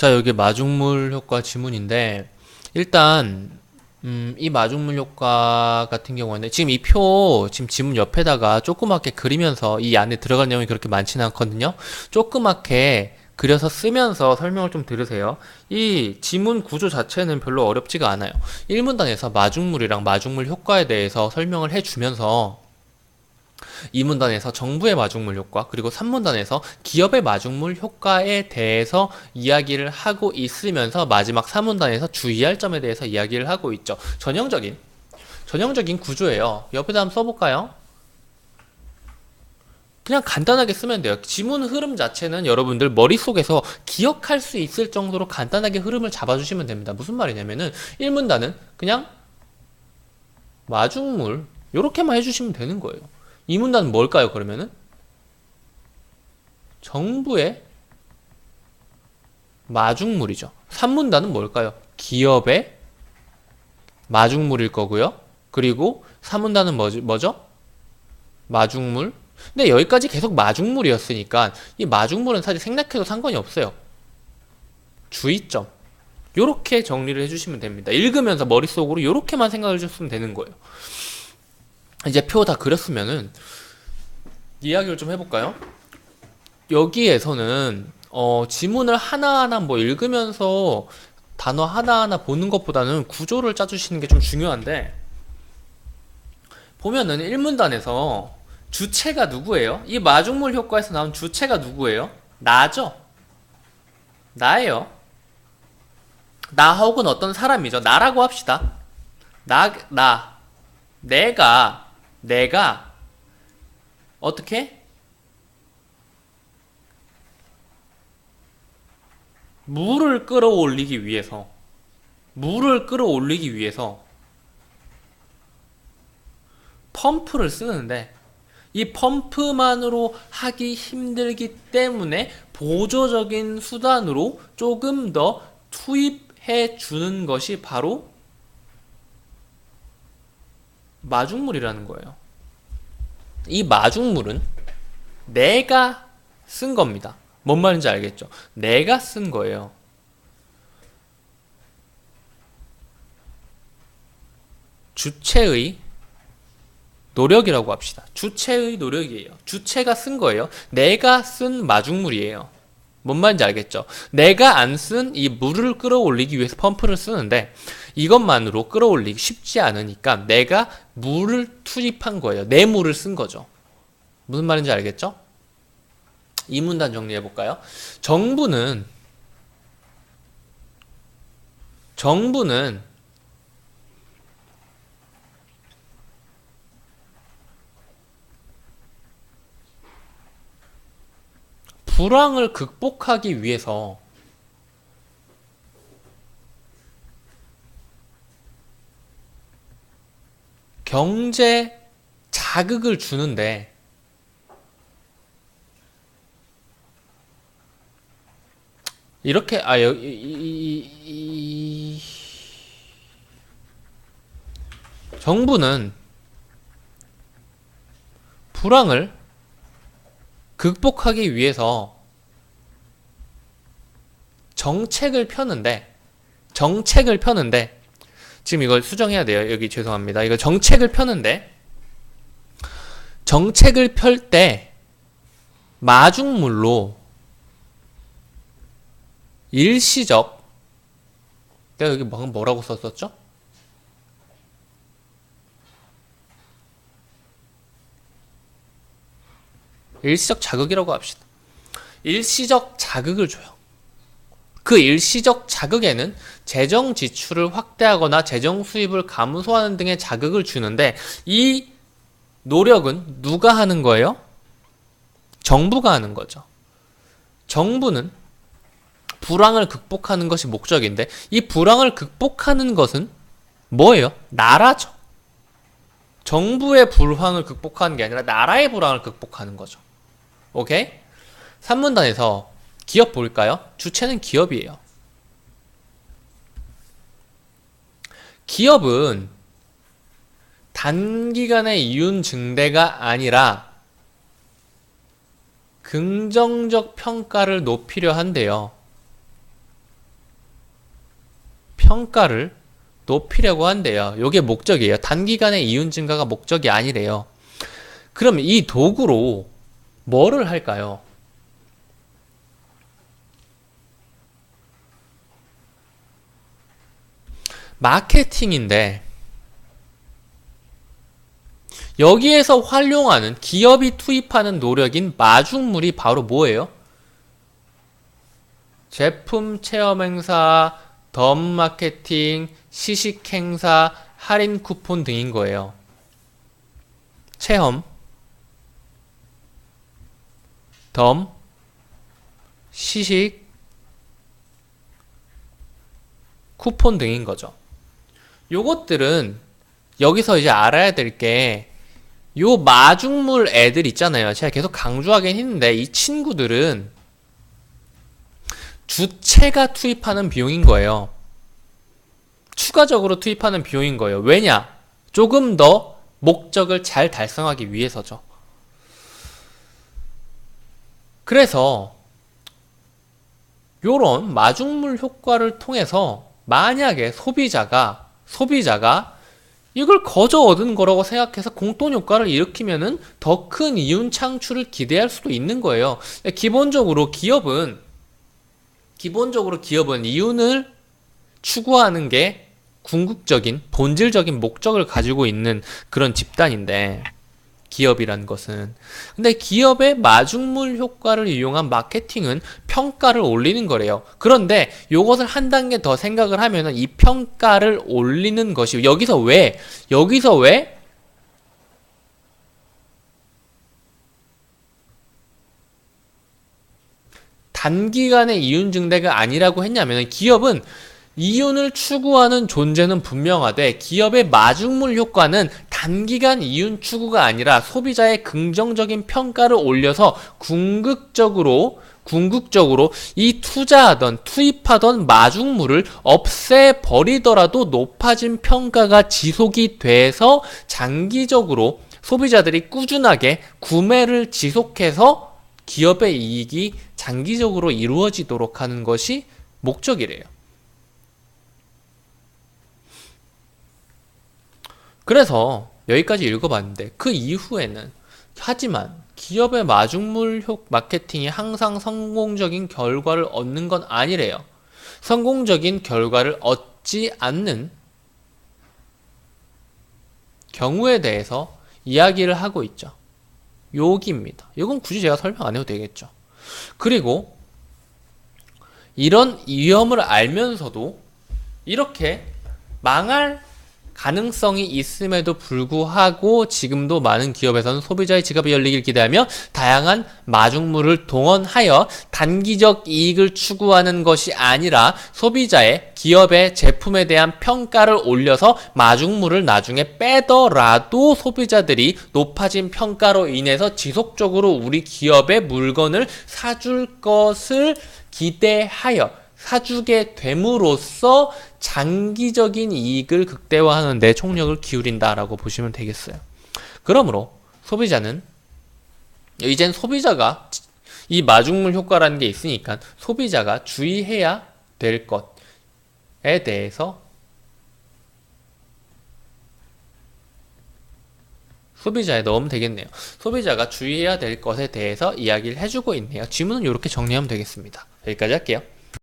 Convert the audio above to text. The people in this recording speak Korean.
자, 여기 마중물 효과 지문인데, 일단, 이 마중물 효과 같은 경우에는, 지금 이 표, 지금 지문 옆에다가 조그맣게 그리면서 이 안에 들어갈 내용이 그렇게 많지는 않거든요? 조그맣게 그려서 쓰면서 설명을 좀 들으세요. 이 지문 구조 자체는 별로 어렵지가 않아요. 1문단에서 마중물이랑 마중물 효과에 대해서 설명을 해주면서, 2문단에서 정부의 마중물 효과, 그리고 3문단에서 기업의 마중물 효과에 대해서 이야기를 하고 있으면서 마지막 4문단에서 주의할 점에 대해서 이야기를 하고 있죠. 전형적인 구조예요. 옆에다 한번 써볼까요? 그냥 간단하게 쓰면 돼요. 지문 흐름 자체는 여러분들 머릿속에서 기억할 수 있을 정도로 간단하게 흐름을 잡아주시면 됩니다. 무슨 말이냐면은 1문단은 그냥 마중물 요렇게만 해주시면 되는 거예요. 2문단은 뭘까요, 그러면은? 정부의 마중물이죠. 3문단은 뭘까요? 기업의 마중물일 거고요. 그리고 4문단은 뭐죠? 마중물. 근데 여기까지 계속 마중물이었으니까 이 마중물은 사실 생략해도 상관이 없어요. 주의점. 요렇게 정리를 해주시면 됩니다. 읽으면서 머릿속으로 요렇게만 생각을 해줬으면 되는 거예요. 이제 표 다 그렸으면은 이야기를 좀 해볼까요? 여기에서는 지문을 하나하나 뭐 읽으면서 단어 하나하나 보는 것보다는 구조를 짜주시는 게 좀 중요한데, 보면은 1문단에서 주체가 누구예요? 이 마중물 효과에서 나온 주체가 누구예요? 나죠? 나예요. 나 혹은 어떤 사람이죠. 나라고 합시다. 내가 어떻게? 물을 끌어올리기 위해서 펌프를 쓰는데, 이 펌프만으로 하기 힘들기 때문에 보조적인 수단으로 조금 더 투입해 주는 것이 바로 마중물이라는 거예요. 이 마중물은 내가 쓴 겁니다. 뭔 말인지 알겠죠? 내가 쓴 거예요. 주체의 노력이라고 합시다. 주체의 노력이에요. 주체가 쓴 거예요. 내가 쓴 마중물이에요. 뭔 말인지 알겠죠? 내가 안 쓴 이 물을 끌어올리기 위해서 펌프를 쓰는데, 이것만으로 끌어올리기 쉽지 않으니까 내가 물을 투입한 거예요. 내 물을 쓴 거죠. 무슨 말인지 알겠죠? 이 문단 정리해 볼까요? 정부는 불황을 극복하기 위해서 경제 자극을 주는데, 이렇게 정부는 불황을 극복하기 위해서 정책을 펴는데, 지금 이걸 수정해야 돼요. 여기 죄송합니다. 이거 정책을 펴는데, 정책을 펼 때 마중물로 일시적, 내가 여기 방금 뭐라고 썼었죠? 일시적 자극이라고 합시다. 일시적 자극을 줘요. 그 일시적 자극에는 재정 지출을 확대하거나 재정 수입을 감소하는 등의 자극을 주는데, 이 노력은 누가 하는 거예요? 정부가 하는 거죠. 정부는 불황을 극복하는 것이 목적인데, 이 불황을 극복하는 것은 뭐예요? 나라죠. 정부의 불황을 극복하는 게 아니라 나라의 불황을 극복하는 거죠. 오케이? 3문단에서 기업 볼까요? 주체는 기업이에요. 기업은 단기간의 이윤 증대가 아니라 긍정적 평가를 높이려 한대요. 평가를 높이려고 한대요. 요게 목적이에요. 단기간에 이윤 증가가 목적이 아니래요. 그럼 이 도구로 뭐를 할까요? 마케팅인데 여기에서 활용하는 기업이 투입하는 노력인 마중물이 바로 뭐예요? 제품 체험 행사, 덤 마케팅, 시식 행사, 할인 쿠폰 등인 거예요. 체험, 덤, 시식, 쿠폰 등인 거죠. 요것들은 여기서 이제 알아야 될 게 요 마중물 애들 있잖아요. 제가 계속 강조하긴 했는데 이 친구들은 주체가 투입하는 비용인 거예요. 추가적으로 투입하는 비용인 거예요. 왜냐? 조금 더 목적을 잘 달성하기 위해서죠. 그래서 요런 마중물 효과를 통해서 만약에 소비자가 이걸 거저 얻은 거라고 생각해서 공돈 효과를 일으키면은 더 큰 이윤 창출을 기대할 수도 있는 거예요. 기본적으로 기업은 이윤을 추구하는 게 궁극적인 본질적인 목적을 가지고 있는 그런 집단인데, 기업이란 것은. 근데 기업의 마중물 효과를 이용한 마케팅은 평가를 올리는 거래요. 그런데 요것을 한 단계 더 생각을 하면은 이 평가를 올리는 것이 여기서 왜 단기간의 이윤 증대가 아니라고 했냐면, 기업은 이윤을 추구하는 존재는 분명하되 기업의 마중물 효과는 단기간 이윤 추구가 아니라 소비자의 긍정적인 평가를 올려서 궁극적으로 이 투입하던 마중물을 없애버리더라도 높아진 평가가 지속이 돼서 장기적으로 소비자들이 꾸준하게 구매를 지속해서 기업의 이익이 장기적으로 이루어지도록 하는 것이 목적이래요. 그래서 여기까지 읽어봤는데 그 이후에는 하지만 기업의 마중물 마케팅이 항상 성공적인 결과를 얻는 건 아니래요. 성공적인 결과를 얻지 않는 경우에 대해서 이야기를 하고 있죠. 여기입니다. 이건 굳이 제가 설명 안 해도 되겠죠. 그리고 이런 위험을 알면서도 이렇게 망할 가능성이 있음에도 불구하고 지금도 많은 기업에서는 소비자의 지갑이 열리길 기대하며 다양한 마중물을 동원하여 단기적 이익을 추구하는 것이 아니라 소비자의 기업의 제품에 대한 평가를 올려서 마중물을 나중에 빼더라도 소비자들이 높아진 평가로 인해서 지속적으로 우리 기업의 물건을 사줄 것을 기대하여 사주게 됨으로써 장기적인 이익을 극대화하는 데 총력을 기울인다라고 보시면 되겠어요. 그러므로 이젠 소비자가 이 마중물 효과라는 게 있으니까 소비자가 주의해야 될 것에 대해서 소비자에 넣으면 되겠네요. 소비자가 주의해야 될 것에 대해서 이야기를 해주고 있네요. 지문은 이렇게 정리하면 되겠습니다. 여기까지 할게요.